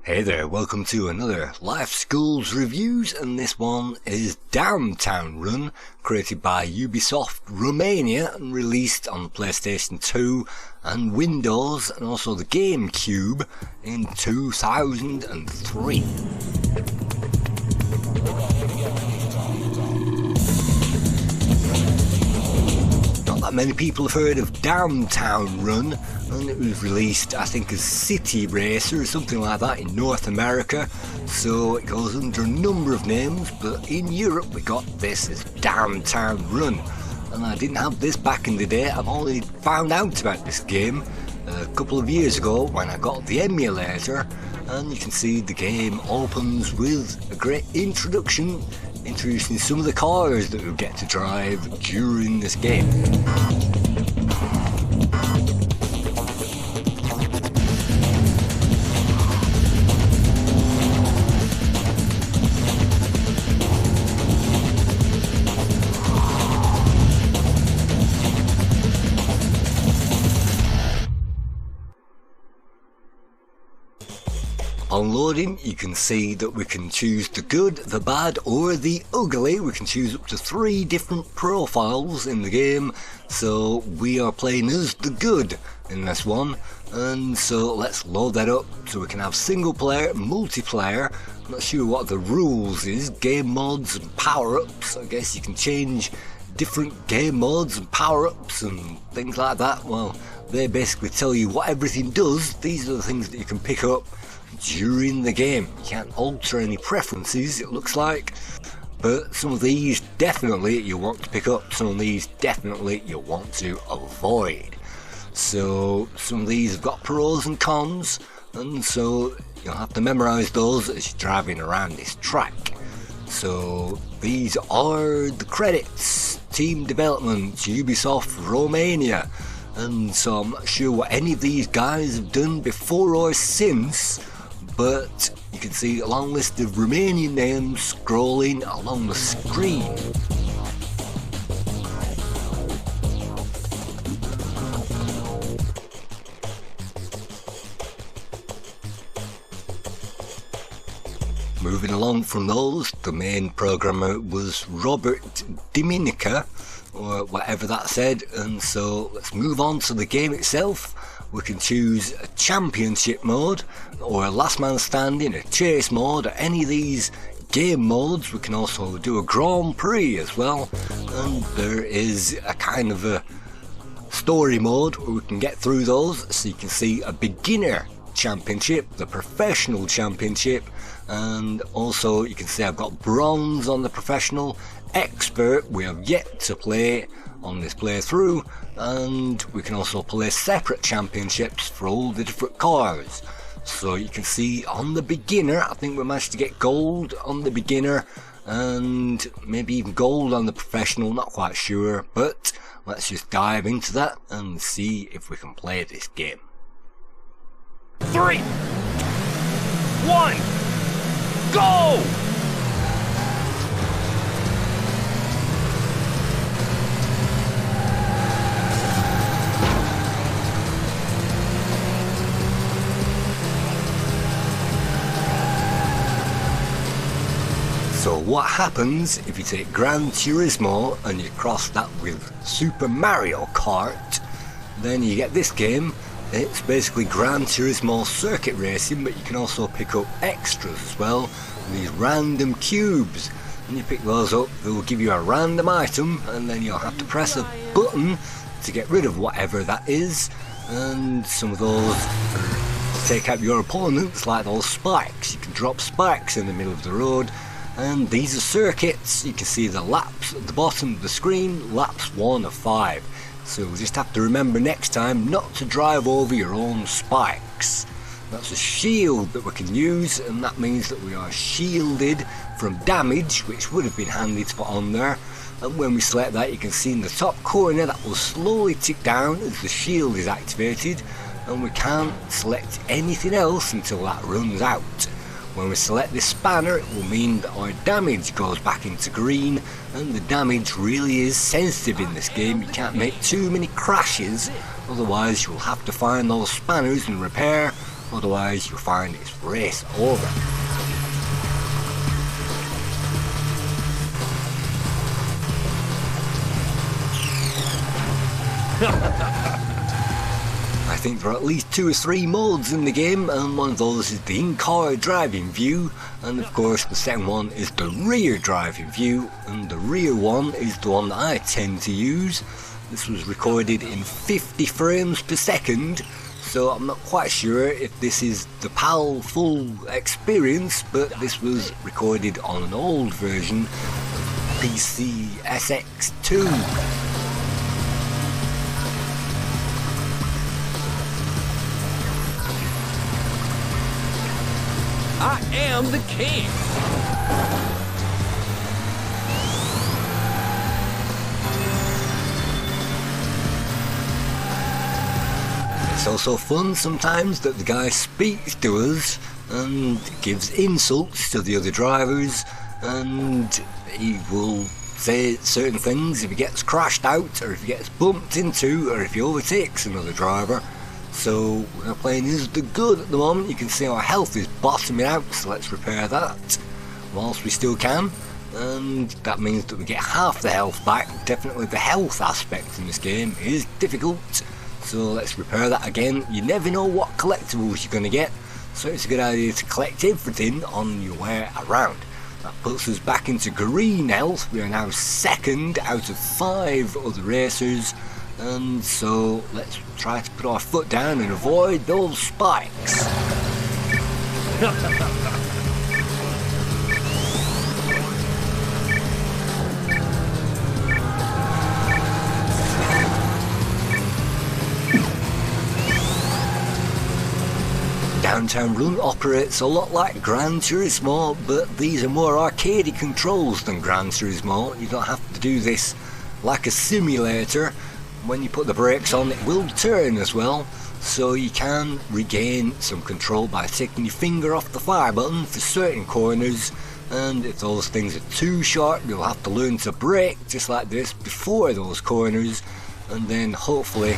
Hey there, welcome to another Life Schools Reviews, and this one is Downtown Run, created by Ubisoft Romania and released on PlayStation 2 and Windows and also the Gamecube in 2003. Not that many people have heard of Downtown Run, and it was released, I think, as City Racer or something like that in North America, so it goes under a number of names, but in Europe we got this as Downtown Run, and I didn't have this back in the day. I've only found out about this game a couple of years ago when I got the emulator, and you can see the game opens with a great introduction, introducing some of the cars that we get to drive during this game. On loading, you can see that we can choose the good, the bad or the ugly. We can choose up to 3 different profiles in the game, so we are playing as the good in this one, and so let's load that up so we can have single player, multiplayer. I'm not sure what the rules is, game mods and power-ups. I guess you can change different game modes and power-ups and things like that. Well, they basically tell you what everything does. These are the things that you can pick up during the game. You can't alter any preferences, it looks like, but some of these definitely you want to pick up, some of these definitely you want to avoid. So some of these have got pros and cons, and so you'll have to memorise those as you're driving around this track. So these are the credits: team development, Ubisoft Romania, and so I'm not sure what any of these guys have done before or since, but you can see a long list of Romanian names scrolling along the screen. Moving along from those, the main programmer was Robert Dominica, or whatever that said, and so let's move on to the game itself. We can choose a championship mode, or a last man standing, a chase mode, or any of these game modes. We can also do a Grand Prix as well, and there is a kind of a story mode where we can get through those. So you can see a beginner championship, the professional championship, and also you can see I've got bronze on the professional. Expert we have yet to play on this playthrough, and we can also play separate championships for all the different cars. So you can see on the beginner, I think we managed to get gold on the beginner and maybe even gold on the professional, not quite sure, but let's just dive into that and see if we can play this game. 3, 1, go! So what happens if you take Gran Turismo and you cross that with Super Mario Kart, then you get this game. It's basically Gran Turismo circuit racing, but you can also pick up extras as well, these random cubes, and you pick those up, they will give you a random item, and then you'll have to press a button to get rid of whatever that is, and some of those take out your opponents, like those spikes. You can drop spikes in the middle of the road, and these are circuits. You can see the laps at the bottom of the screen, laps 1 of 5. So we'll just have to remember next time not to drive over your own spikes. That's a shield that we can use, and that means that we are shielded from damage, which would have been handy to put on there. And when we select that, you can see in the top corner that will slowly tick down as the shield is activated, and we can't select anything else until that runs out. When we select this spanner, it will mean that our damage goes back into green, and the damage really is sensitive in this game. You can't make too many crashes, otherwise you'll have to find those spanners and repair, otherwise you'll find it's race over. I think there are at least 2 or 3 modes in the game, and one of those is the in-car driving view, and of course the second one is the rear driving view, and the rear one is the one that I tend to use. This was recorded in 50 frames per second, so I'm not quite sure if this is the PAL full experience, but this was recorded on an old version of PS2. I am the king! It's also fun sometimes that the guy speaks to us and gives insults to the other drivers, and he will say certain things if he gets crashed out, or if he gets bumped into, or if he overtakes another driver. So we're playing as the good at the moment. You can see our health is bottoming out, so let's repair that whilst we still can, and that means that we get half the health back. Definitely the health aspect in this game is difficult, so let's repair that again. You never know what collectibles you're going to get, so it's a good idea to collect everything on your way around. That puts us back into green health. We are now second out of 5 other racers, and so let's try to put our foot down and avoid those spikes. Downtown Run operates a lot like Gran Turismo, but these are more arcadey controls than Gran Turismo. You don't have to do this like a simulator. When you put the brakes on, it will turn as well, so you can regain some control by taking your finger off the fire button for certain corners, and if those things are too sharp, you'll have to learn to brake just like this before those corners, and then hopefully you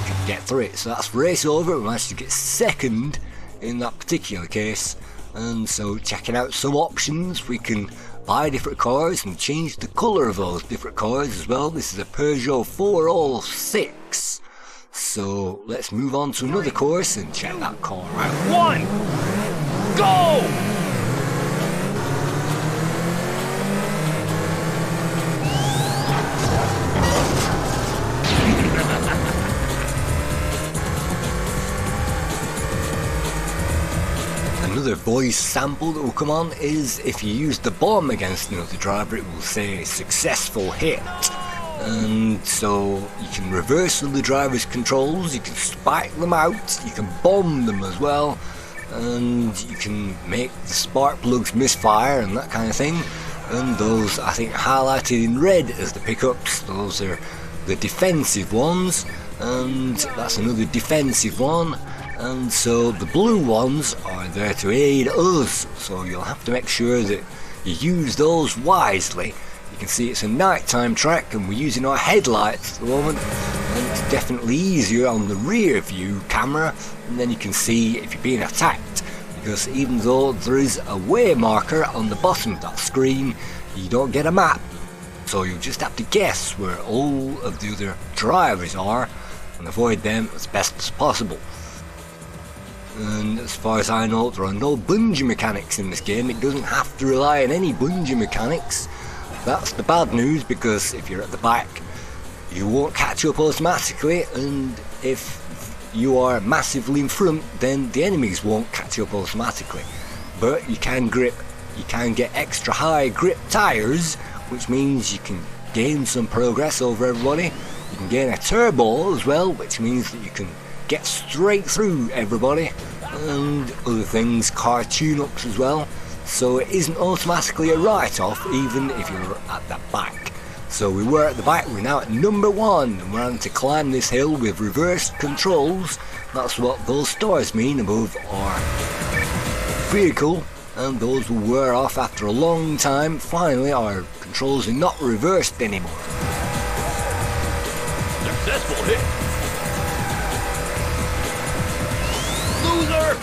can get through it. So that's race over. We managed to get second in that particular case, and so checking out some options, we can buy different cars and change the colour of those different cars as well. This is a Peugeot 406, so let's move on to another course and check that car out. 1, go! Another voice sample that will come on is if you use the bomb against another driver, it will say successful hit, and so you can reverse the driver's controls, you can spike them out, you can bomb them as well, and you can make the spark plugs misfire and that kind of thing. And those, I think, highlighted in red as the pickups, those are the defensive ones, and that's another defensive one. And so the blue ones are there to aid us, so you'll have to make sure that you use those wisely. You can see it's a nighttime track and we're using our headlights at the moment, and it's definitely easier on the rear view camera, and then you can see if you're being attacked, because even though there is a way marker on the bottom of that screen, you don't get a map, so you just have to guess where all of the other drivers are and avoid them as best as possible. And as far as I know, there are no bungee mechanics in this game. It doesn't have to rely on any bungee mechanics. That's the bad news, because if you're at the back, you won't catch up automatically, and if you are massively in front, then the enemies won't catch up automatically. But you can get extra high grip tyres, which means you can gain some progress over everybody. You can gain a turbo as well, which means that you can get straight through everybody, and other things, car tune-ups as well, so it isn't automatically a write-off even if you're at the back. So we were at the back, we're now at number 1, and we're having to climb this hill with reversed controls. That's what those stars mean above our vehicle, and those will wear off after a long time. Finally, our controls are not reversed anymore. Successful hit. Loser.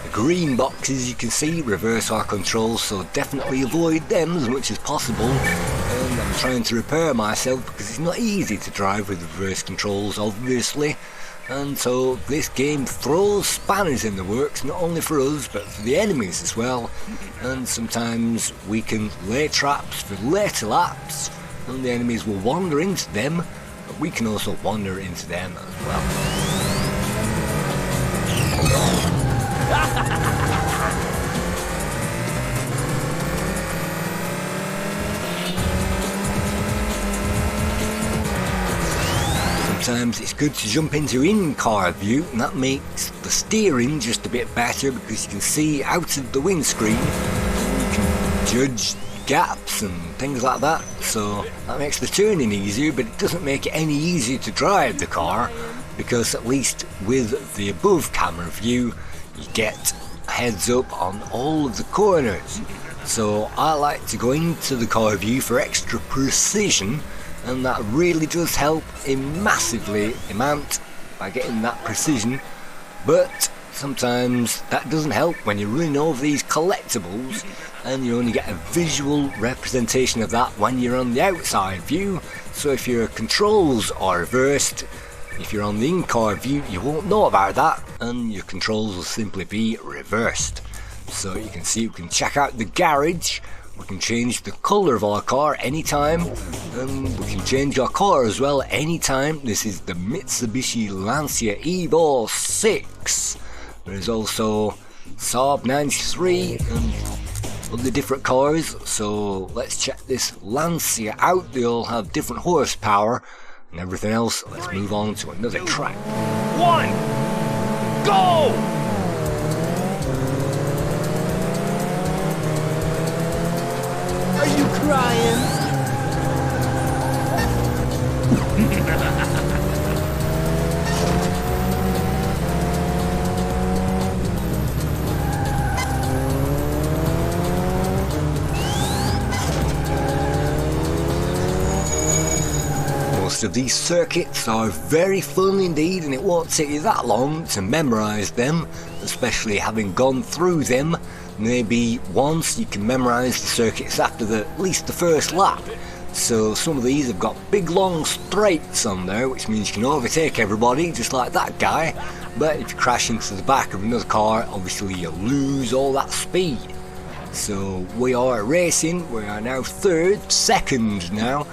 The green boxes you can see reverse our controls, so definitely avoid them as much as possible. And I'm trying to repair myself because it's not easy to drive with reverse controls, obviously. And so this game throws spanners in the works, not only for us but for the enemies as well. And sometimes we can lay traps for later laps and the enemies will wander into them, but we can also wander into them as well. Sometimes it's good to jump into in-car view, and that makes the steering just a bit better because you can see out of the windscreen. You can judge gaps and things like that, so that makes the turning easier, but it doesn't make it any easier to drive the car because at least with the above camera view you get a heads up on all of the corners. So I like to go into the car view for extra precision, and that really does help a massively amount by getting that precision. But sometimes that doesn't help when you're running over these collectibles and you only get a visual representation of that when you're on the outside view. So if your controls are reversed, if you're on the in-car view, you won't know about that and your controls will simply be reversed. So you can see, we can check out the garage. We can change the colour of our car anytime, and we can change our car as well anytime. This is the Mitsubishi Lancia Evo 6. There's also Saab 93 and other different cars, so let's check this Lancia out. They all have different horsepower and everything else. Let's move on to another track. 1, go! Are you crying? Most of these circuits are very fun indeed, and it won't take you that long to memorise them, especially having gone through them. Maybe once you can memorise the circuits after at least the first lap. So some of these have got big long straights on there, which means you can overtake everybody just like that guy. But if you crash into the back of another car, obviously you lose all that speed. So we are racing, we are now second now,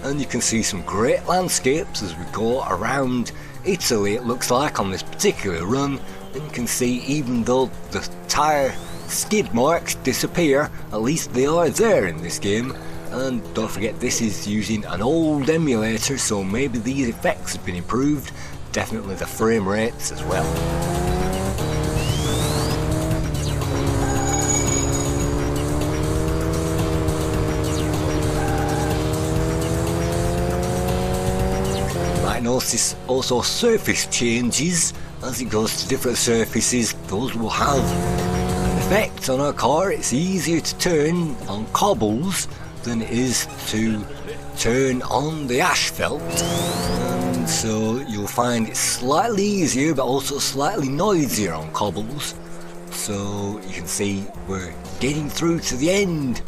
and you can see some great landscapes as we go around Italy, it looks like, on this particular run. And you can see, even though the tyre skid marks disappear, at least they are there in this game. And don't forget, this is using an old emulator, so maybe these effects have been improved, definitely the frame rates as well. You might notice also surface changes as it goes to different surfaces. Those will have effect on our car. It's easier to turn on cobbles than it is to turn on the asphalt, and so you'll find it slightly easier but also slightly noisier on cobbles. So you can see we're getting through to the end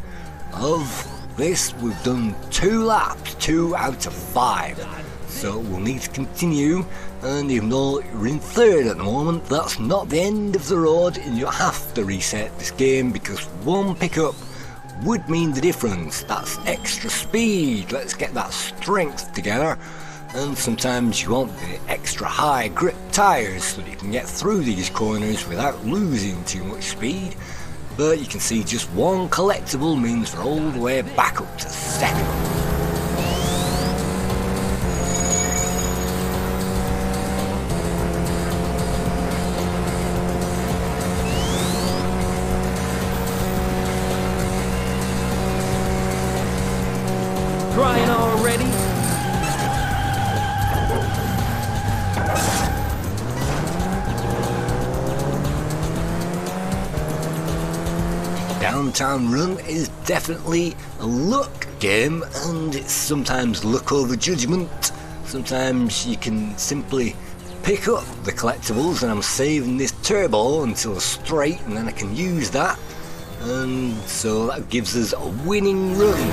of this. We've done 2 laps, 2 out of 5, so we'll need to continue. And even though you're in 3rd at the moment, that's not the end of the road, and you have to reset this game because one pickup would mean the difference. That's extra speed. Let's get that strength together. And sometimes you want the extra high grip tyres so that you can get through these corners without losing too much speed. But you can see just one collectible means we're all the way back up to 2nd. Crying already? Downtown Run is definitely a luck game, and it's sometimes luck over judgment. Sometimes you can simply pick up the collectibles, and I'm saving this turbo until a straight, and then I can use that, and so that gives us a winning run.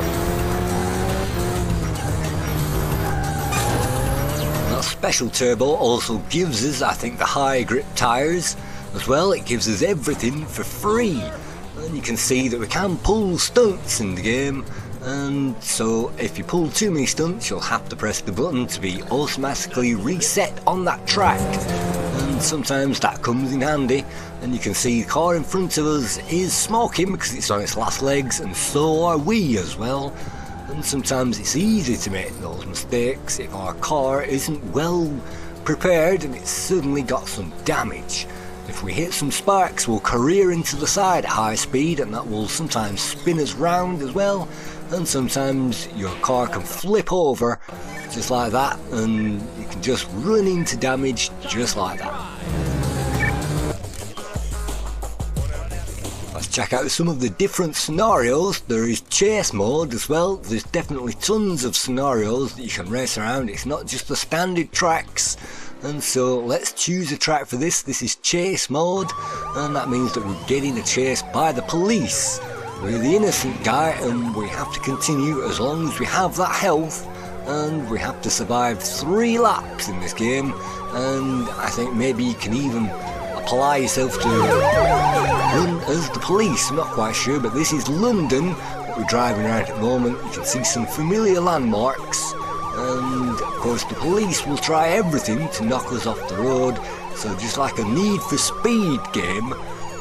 That special turbo also gives us, I think, the high grip tyres as well. It gives us everything for free, and you can see that we can pull stunts in the game, and so if you pull too many stunts you'll have to press the button to be automatically reset on that track, and sometimes that comes in handy. And you can see the car in front of us is smoking because it's on its last legs, and so are we as well. And sometimes it's easy to make those mistakes if our car isn't well prepared and it's suddenly got some damage. If we hit some sparks, we'll career into the side at high speed, and that will sometimes spin us round as well, and sometimes your car can flip over just like that, and you can just run into damage just like that. Let's check out some of the different scenarios. There is chase mode as well. There's definitely tons of scenarios that you can race around. It's not just the standard tracks. And so let's choose a track for this. This is chase mode, and that means that we're getting chased by the police. We're the innocent guy, and we have to continue as long as we have that health, and we have to survive 3 laps in this game. And I think maybe you can even apply yourself to run as the police. I'm not quite sure, but this is London that we're driving around at the moment. You can see some familiar landmarks, and of course the police will try everything to knock us off the road. So just like a Need for Speed game,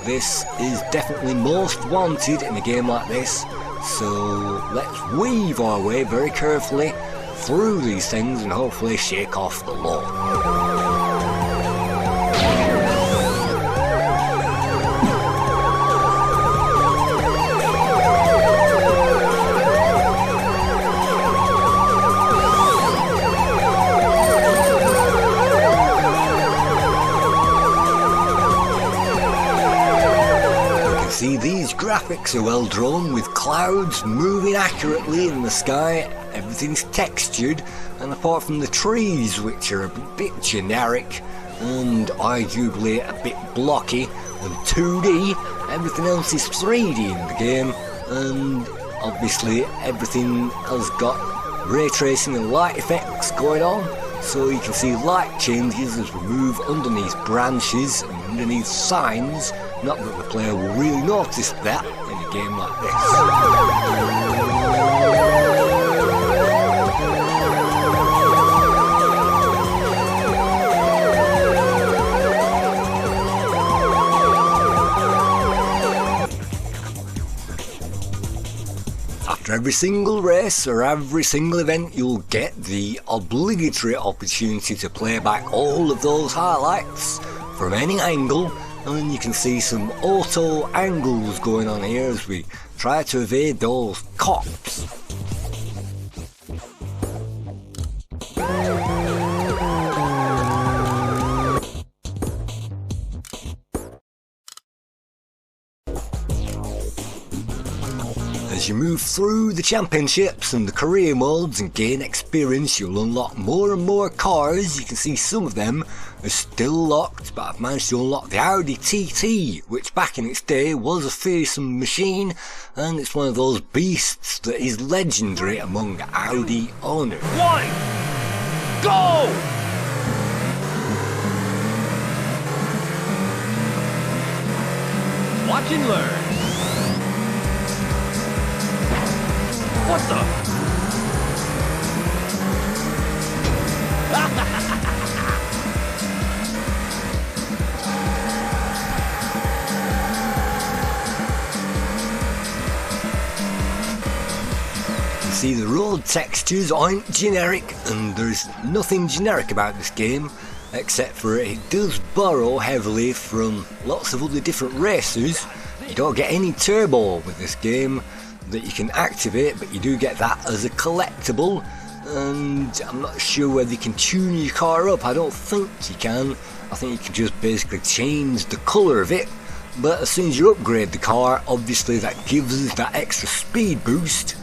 this is definitely most wanted in a game like this. So let's weave our way very carefully through these things and hopefully shake off the law. See, these graphics are well drawn, with clouds moving accurately in the sky. Everything's textured, and apart from the trees, which are a bit generic and arguably a bit blocky and 2D, everything else is 3D in the game, and obviously everything has got ray tracing and light effects going on, so you can see light changes as we move underneath branches and underneath signs. Not that the player will really notice that in a game like this. After every single race or every single event, you'll get the obligatory opportunity to play back all of those highlights from any angle. And you can see some auto angles going on here as we try to evade those cops. As you move through the championships and the career modes and gain experience, you'll unlock more and more cars. You can see some of them are still locked, but I've managed to unlock the Audi TT, which back in its day was a fearsome machine, and it's one of those beasts that is legendary among Audi owners. 1, go! Watch and learn. What the? See, the road textures aren't generic, and there's nothing generic about this game, except for it does borrow heavily from lots of other different racers. You don't get any turbo with this game that you can activate, but you do get that as a collectible, and I'm not sure whether you can tune your car up. I don't think you can. I think you can just basically change the colour of it, But as soon as you upgrade the car, obviously that gives us that extra speed boost,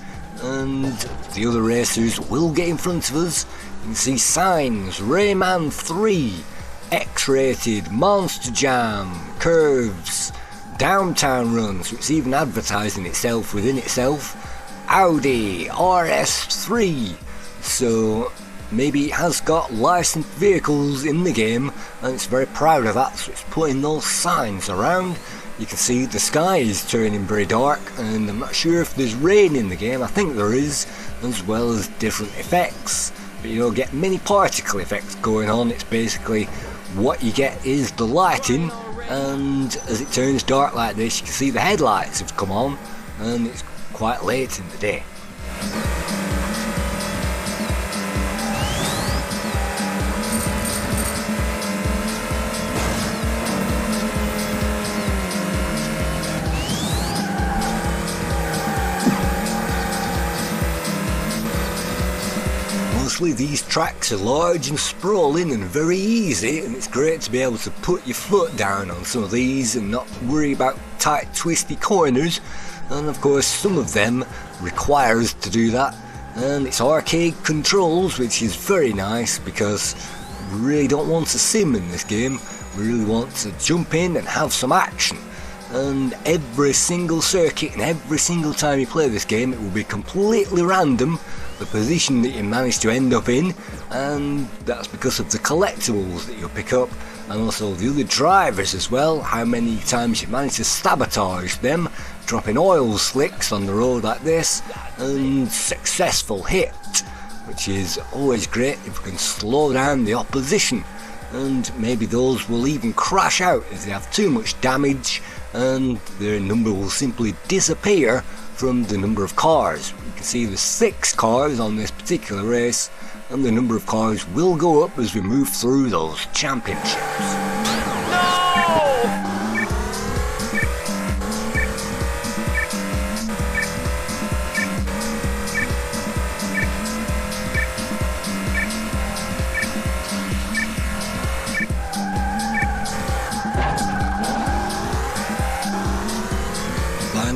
and the other racers will get in front of us. You can see signs, Rayman 3, X-Rated, Monster Jam, Curves, Downtown Runs, which is even advertising itself within itself, Audi RS3. So maybe it has got licensed vehicles in the game, and it's very proud of that, so it's putting those signs around. You can see the sky is turning very dark, and I'm not sure if there's rain in the game. I think there is, as well as different effects, but you don't get many particle effects going on. It's basically what you get is the lighting, and as it turns dark like this, you can see the headlights have come on, and it's quite late in the day. Mostly these tracks are large and sprawling and very easy, and it's great to be able to put your foot down on some of these and not worry about tight twisty corners, and of course some of them require us to do that, and it's arcade controls, which is very nice because we really don't want to sim in this game. We really want to jump in and have some action, and every single circuit and every single time you play this game it will be completely random the position that you manage to end up in, and that's because of the collectibles that you'll pick up, and also the other drivers as well, how many times you manage to sabotage them, dropping oil slicks on the road like this, and successful hit, which is always great if we can slow down the opposition, and maybe those will even crash out as they have too much damage, and their number will simply disappear from the number of cars. You can see there's 6 cars on this particular race, and the number of cars will go up as we move through those championships.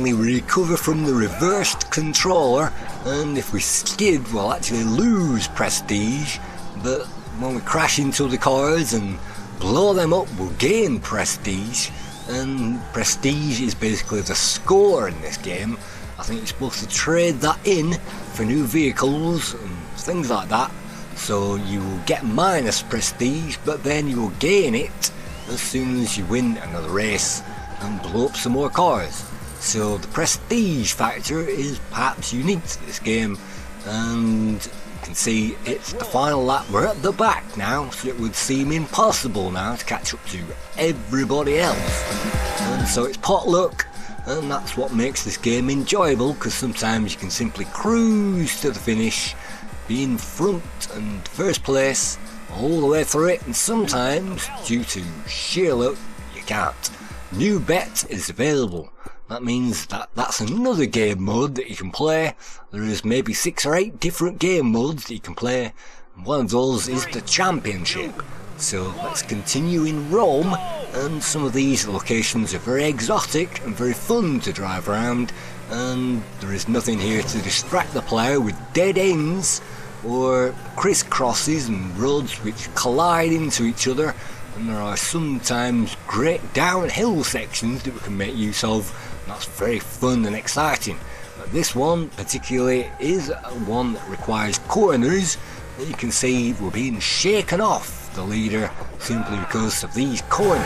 We recover from the reversed controller, and if we skid we'll actually lose prestige, but when we crash into the cars and blow them up we'll gain prestige, and prestige is basically the score in this game. I think you're supposed to trade that in for new vehicles and things like that, so you will get minus prestige, but then you will gain it as soon as you win another race and blow up some more cars. So the prestige factor is perhaps unique to this game, and you can see it's the final lap. We're at the back now, so it would seem impossible now to catch up to everybody else, and so it's potluck, and that's what makes this game enjoyable, because sometimes you can simply cruise to the finish, be in front and first place all the way through it, and sometimes due to sheer luck you can't. New bet is available. That means that that's another game mode that you can play. There is maybe 6 or 8 different game modes that you can play. One of those is the championship. So let's continue in Rome, and some of these locations are very exotic and very fun to drive around, and there is nothing here to distract the player with dead ends or crisscrosses and roads which collide into each other, and there are sometimes great downhill sections that we can make use of. That's very fun and exciting, but this one particularly is one that requires corners, and you can see we're being shaken off the leader simply because of these corners.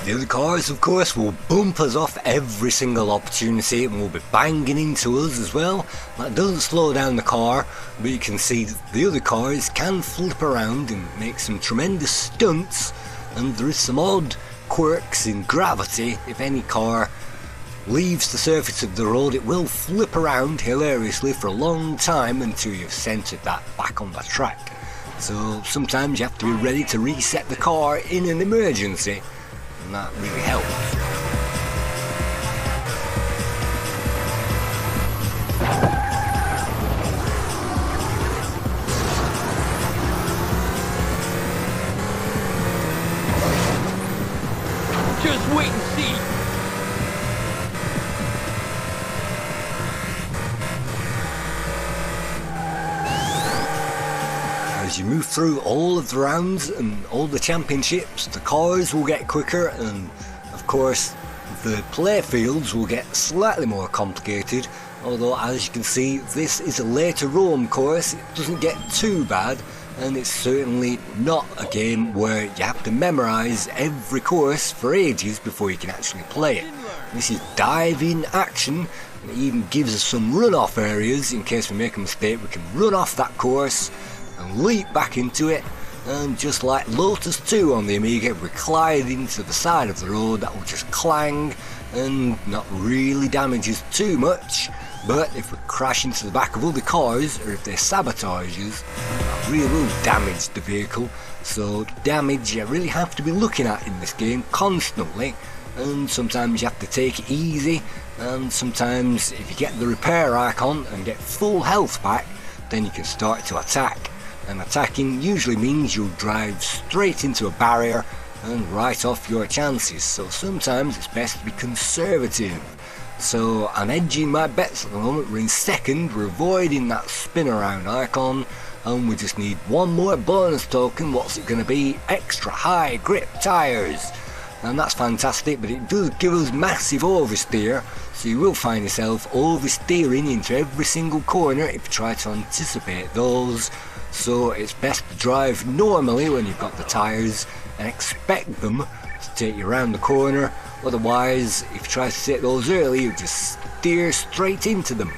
The other cars, of course, will bump us off every single opportunity and will be banging into us as well. That doesn't slow down the car, but you can see that the other cars can flip around and make some tremendous stunts, and there is some odd quirks in gravity. If any car leaves the surface of the road, it will flip around hilariously for a long time until you've centered that back on the track. So sometimes you have to be ready to reset the car in an emergency, and that really helps. Just wait and see. As you move through all of the rounds and all the championships, the cars will get quicker, and of course the play fields will get slightly more complicated, although as you can see this is a later Rome course. It doesn't get too bad, and it's certainly not a game where you have to memorise every course for ages before you can actually play it. This is dive-in action, and it even gives us some run-off areas. In case we make a mistake, we can run off that course and leap back into it, and just like Lotus 2 on the Amiga, if we glide into the side of the road, that will just clang and not really damage us too much. But if we crash into the back of other cars, or if they sabotage us, that really will damage the vehicle. So damage you really have to be looking at in this game constantly, and sometimes you have to take it easy, and sometimes if you get the repair icon and get full health back, then you can start to attack. And attacking usually means you'll drive straight into a barrier and write off your chances, so sometimes it's best to be conservative. So I'm edging my bets at the moment. We're in second, we're avoiding that spin around icon, and we just need one more bonus token. What's it going to be? Extra high grip tyres. And that's fantastic, but it does give us massive oversteer, so you will find yourself oversteering into every single corner if you try to anticipate those. So it's best to drive normally when you've got the tyres and expect them to take you around the corner. Otherwise, if you try to take those early, you just steer straight into them.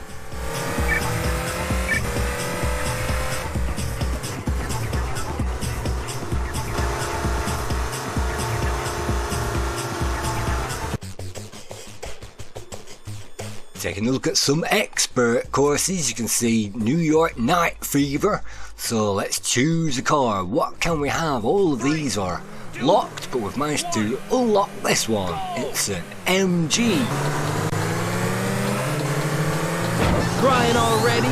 Taking a look at some expert courses, you can see New York Night Fever. So let's choose a car. What can we have? All of these are locked, but we've managed to unlock this one. It's an MG. Crying already?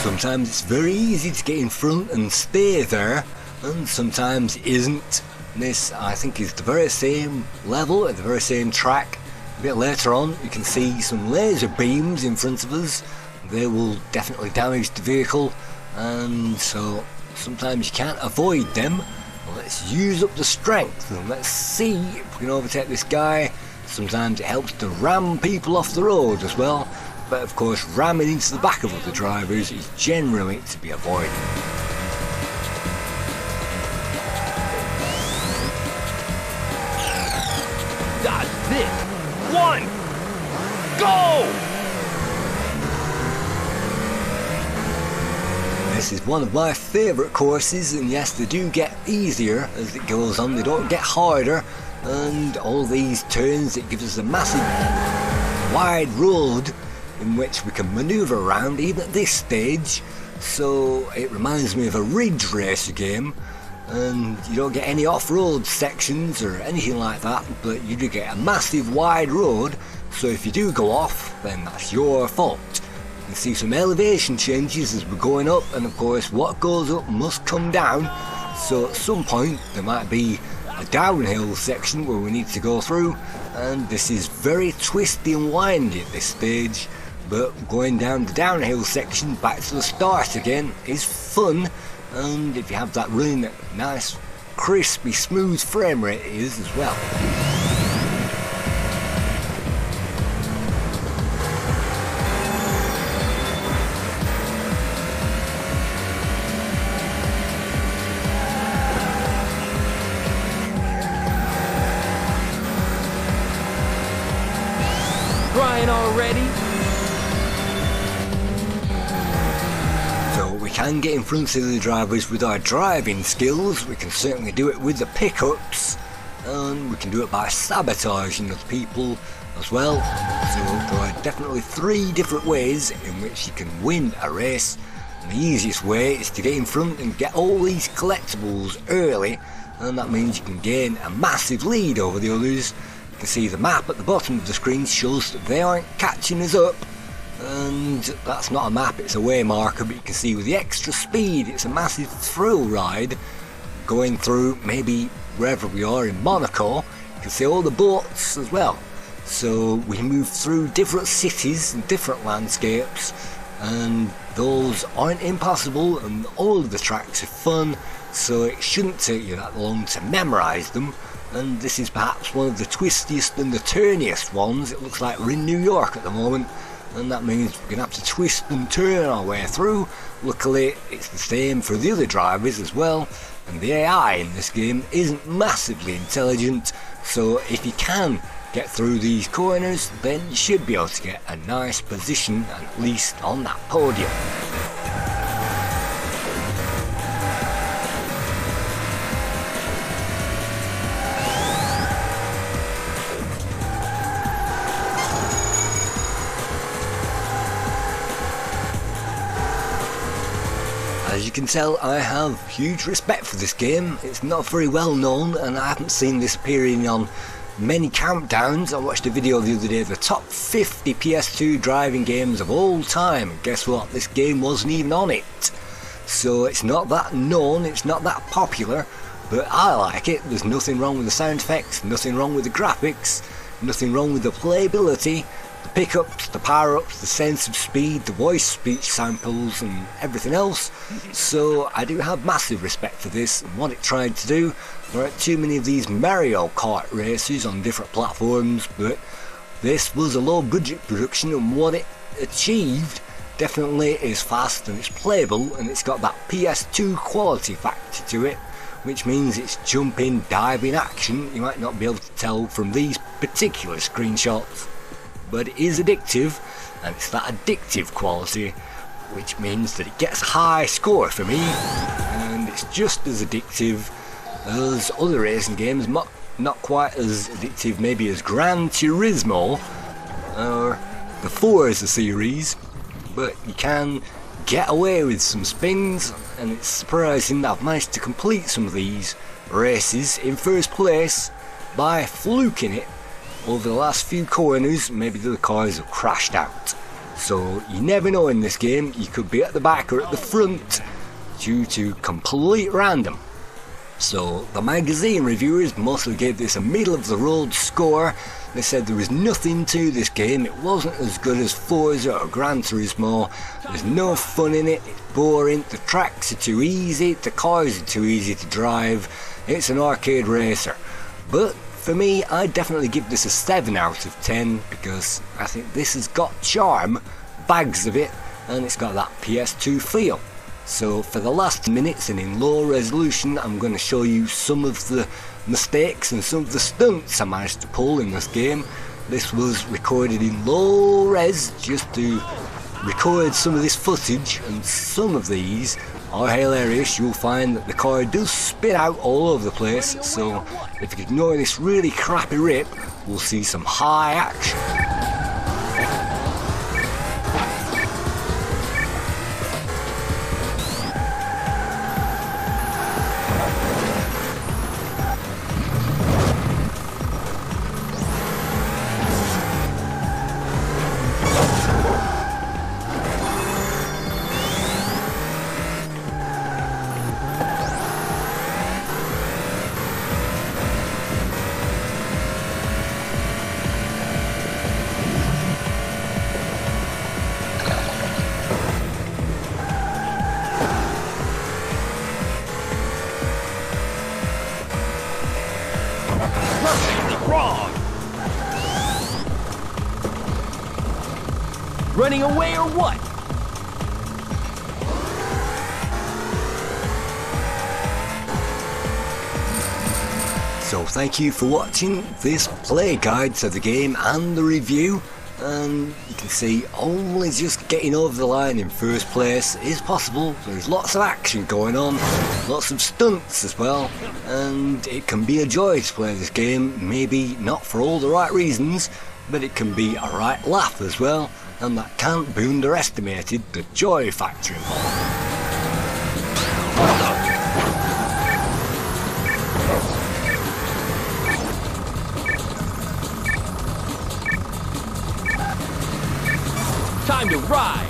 Sometimes it's very easy to get in front and stay there, and sometimes it isn't. This, I think, is the very same level at the very same track. A bit later on you can see some laser beams in front of us. They will definitely damage the vehicle, and so sometimes you can't avoid them. Let's use up the strength and let's see if we can overtake this guy. Sometimes it helps to ram people off the road as well, but of course ramming into the back of other drivers is generally to be avoided. Dodge this. One. Go! This is one of my favourite courses, and yes, they do get easier as it goes on, they don't get harder, and all these turns, it gives us a massive wide road in which we can manoeuvre around even at this stage. So it reminds me of a ridge racer game, and you don't get any off-road sections or anything like that, but you do get a massive wide road, so if you do go off, then that's your fault. You can see some elevation changes as we're going up, and of course what goes up must come down, so at some point there might be a downhill section where we need to go through, and this is very twisty and windy at this stage, but going down the downhill section back to the start again is fun. And if you have that really nice, crispy, smooth frame rate, it is as well. Crying already? we can get in front of the drivers with our driving skills. We can certainly do it with the pickups, and we can do it by sabotaging other people as well. So there are definitely 3 different ways in which you can win a race. And the easiest way is to get in front and get all these collectibles early, and that means you can gain a massive lead over the others. You can see the map at the bottom of the screen shows that they aren't catching us up, and that's not a map, it's a way marker, but you can see with the extra speed it's a massive thrill ride going through maybe wherever we are in Monaco. You can see all the boats as well, so we can move through different cities and different landscapes, and those aren't impossible, and all of the tracks are fun, so it shouldn't take you that long to memorise them. And this is perhaps one of the twistiest and the turniest ones. It looks like we're in New York at the moment, and that means we're going to have to twist and turn our way through. Luckily it's the same for the other drivers as well, and the AI in this game isn't massively intelligent, so if you can get through these corners, then you should be able to get a nice position, at least on that podium. As you can tell, I have huge respect for this game. It's not very well known, and I haven't seen this appearing on many countdowns. I watched a video the other day, the top 50 PS2 driving games of all time, and guess what, this game wasn't even on it. So it's not that known, it's not that popular, but I like it. There's nothing wrong with the sound effects, nothing wrong with the graphics, nothing wrong with the playability, the pickups, the power-ups, the sense of speed, the voice speech samples and everything else. So I do have massive respect for this and what it tried to do. There aren't too many of these Mario Kart races on different platforms, but this was a low budget production, and what it achieved definitely is fast and it's playable, and it's got that PS2 quality factor to it, which means it's jumping, diving action. You might not be able to tell from these particular screenshots, but it is addictive, and it's that addictive quality, which means that it gets a high score for me, and it's just as addictive as other racing games, not quite as addictive maybe as Gran Turismo or the Forza series, but you can get away with some spins, and it's surprising that I've managed to complete some of these races in first place by fluking it over the last few corners. Maybe the cars have crashed out, so you never know in this game. You could be at the back or at the front due to complete random. So the magazine reviewers mostly gave this a middle of the road score. They said there was nothing to this game, it wasn't as good as Forza or Gran Turismo, there's no fun in it, it's boring, the tracks are too easy, the cars are too easy to drive, it's an arcade racer. But for me, I definitely give this a 7 out of 10, because I think this has got charm, bags of it, and it's got that PS2 feel. So for the last minutes and in low resolution, I'm going to show you some of the mistakes and some of the stunts I managed to pull in this game. This was recorded in low res just to record some of this footage, and some of these are hilarious. You'll find that the car does spin out all over the place, so if you ignore this really crappy rip, we'll see some high action. Wrong! Running away or what? So thank you for watching this play guide to the game and the review. and you can see only just getting over the line in first place is possible. There's lots of action going on, lots of stunts as well, and it can be a joy to play this game. Maybe not for all the right reasons, but it can be a right laugh as well, and that can't be underestimated, the joy factor involved. Time to ride!